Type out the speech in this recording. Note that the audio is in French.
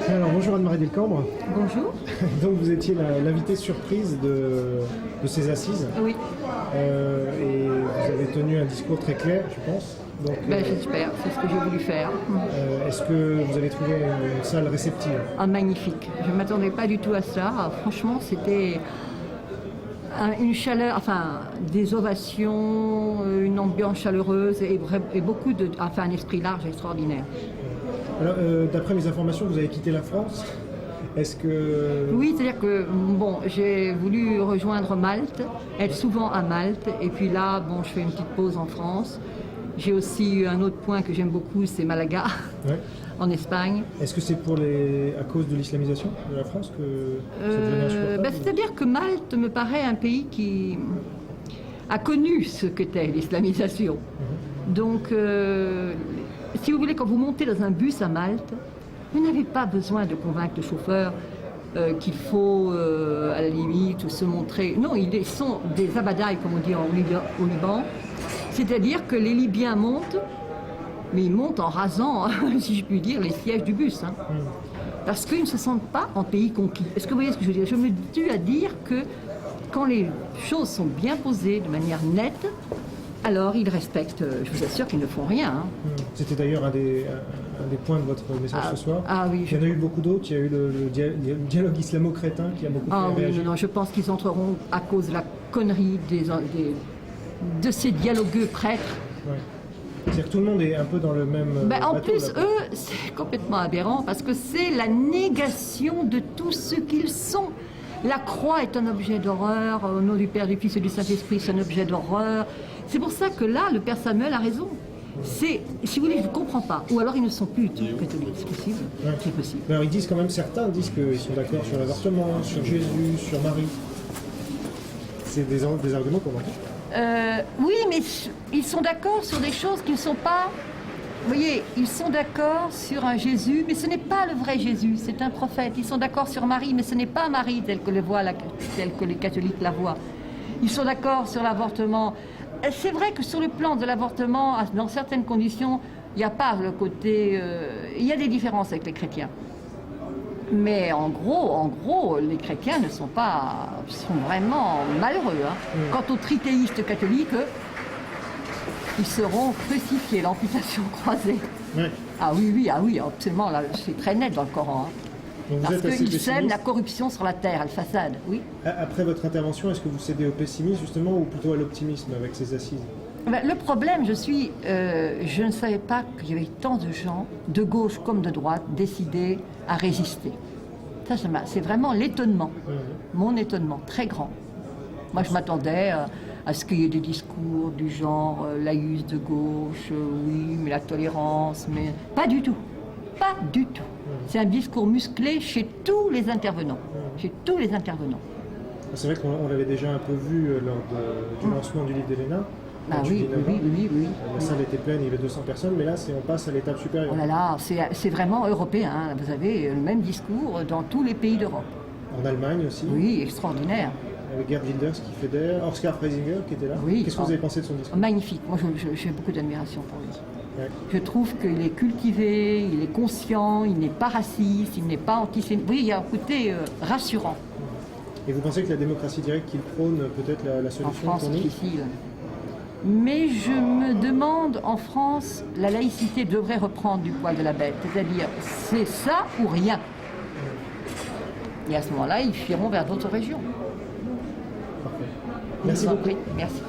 Alors bonjour Anne-Marie Delcambre. Bonjour. Donc vous étiez l'invitée surprise de ces assises. Oui. Et vous avez tenu un discours très clair, je pense. Donc, J'espère, c'est ce que j'ai voulu faire. est-ce que vous avez trouvé une salle réceptive? Ah, magnifique. Je ne m'attendais pas du tout à ça. Franchement, c'était une chaleur, enfin, des ovations, une ambiance chaleureuse et beaucoup de, enfin, un esprit large extraordinaire. Alors, d'après mes informations, vous avez quitté la France. Est-ce que... Oui, c'est-à-dire que, bon, j'ai voulu rejoindre Malte, être souvent à Malte, et puis là, bon, je fais une petite pause en France. J'ai aussi un autre point que j'aime beaucoup, c'est Malaga, Ouais. en Espagne. Est-ce que c'est à cause de l'islamisation de la France que ça devient insupportable? C'est-à-dire que Malte me paraît un pays qui a connu ce qu'était l'islamisation. Donc, si vous voulez, quand vous montez dans un bus à Malte, vous n'avez pas besoin de convaincre le chauffeur qu'il faut, à la limite, se montrer. Non, ils sont des abadaïs, comme on dit au Liban. C'est-à-dire que les Libyens montent, mais ils montent en rasant, si je puis dire, les sièges du bus. Parce qu'ils ne se sentent pas en pays conquis. Est-ce que vous voyez ce que je veux dire? Je me tue à dire que quand les choses sont bien posées de manière nette, alors ils respectent, je vous assure qu'ils ne font rien. C'était d'ailleurs un des points de votre message ce soir. Ah oui. Il y en a eu beaucoup d'autres. Il y a eu le dialogue islamo-crétin qui a beaucoup fait réagir. Non, je pense qu'ils entreront à cause de la connerie de ces dialogueux prêtres. Ouais. C'est-à-dire que tout le monde est un peu dans le même En bateau, plus, là. eux, c'est complètement aberrant parce que c'est la négation de tout ce qu'ils sont. La croix est un objet d'horreur, au nom du Père, du Fils et du Saint-Esprit, c'est un objet d'horreur. C'est pour ça que là, le Père Samuel a raison. Si vous voulez, je ne comprends pas. Ou alors ils ne sont plus catholiques, c'est possible. Ouais. C'est possible. Alors ils disent quand même, certains disent qu'ils sont d'accord sur l'avortement, sur Jésus, sur Marie. C'est des arguments qu'on entend. Oui, mais ils sont d'accord sur des choses qui ne sont pas... Vous voyez, ils sont d'accord sur un Jésus, mais ce n'est pas le vrai Jésus, c'est un prophète. Ils sont d'accord sur Marie, mais ce n'est pas Marie telle que les catholiques la voient. Ils sont d'accord sur l'avortement. C'est vrai que sur le plan de l'avortement, dans certaines conditions, il n'y a pas le côté... il y a des différences avec les chrétiens. Mais en gros, les chrétiens sont vraiment malheureux. Quant aux trithéistes catholiques, ils seront crucifiés, l'amputation croisée. Ouais. Ah oui, absolument, là, c'est très net dans le Coran. Donc vous Parce êtes assez qu'ils sèment pessimiste. la corruption sur la terre, Al-Fassad, oui. Après votre intervention, est-ce que vous cédez au pessimisme justement ou plutôt à l'optimisme avec ces assises? Le problème, je ne savais pas qu'il y avait tant de gens, de gauche comme de droite, décidés à résister. C'est vraiment l'étonnement, mon étonnement, très grand. Moi, je m'attendais à ce qu'il y ait des discours du genre laïus de gauche, oui, mais la tolérance, mais pas du tout. Pas du tout. C'est un discours musclé chez tous les intervenants. Chez tous les intervenants. C'est vrai qu'on l'avait déjà un peu vu lors du lancement du livre d'Elena. Ah oui. La salle était pleine, il y avait 200 personnes, mais là, on passe à l'étape supérieure. Oh là là, c'est vraiment européen. Hein. Vous avez le même discours dans tous les pays d'Europe. En Allemagne aussi. Oui, extraordinaire. Avec Gerd Wilders qui fédère, Oscar Freisinger qui était là. Oui. Qu'est-ce que vous avez pensé de son discours? Magnifique. Moi, j'ai beaucoup d'admiration pour lui. Ouais. Je trouve qu'il est cultivé, il est conscient, il n'est pas raciste, il n'est pas antisémite. Oui, il y a un côté rassurant. Et vous pensez que la démocratie directe qu'il prône peut-être la En solution France, pour c'est nous? difficile. Mais je me demande, en France, la laïcité devrait reprendre du poil de la bête. C'est-à-dire, c'est ça ou rien. Et à ce moment-là, ils fuiront vers d'autres régions. Parfait. Je Merci vous en beaucoup. prie. Merci.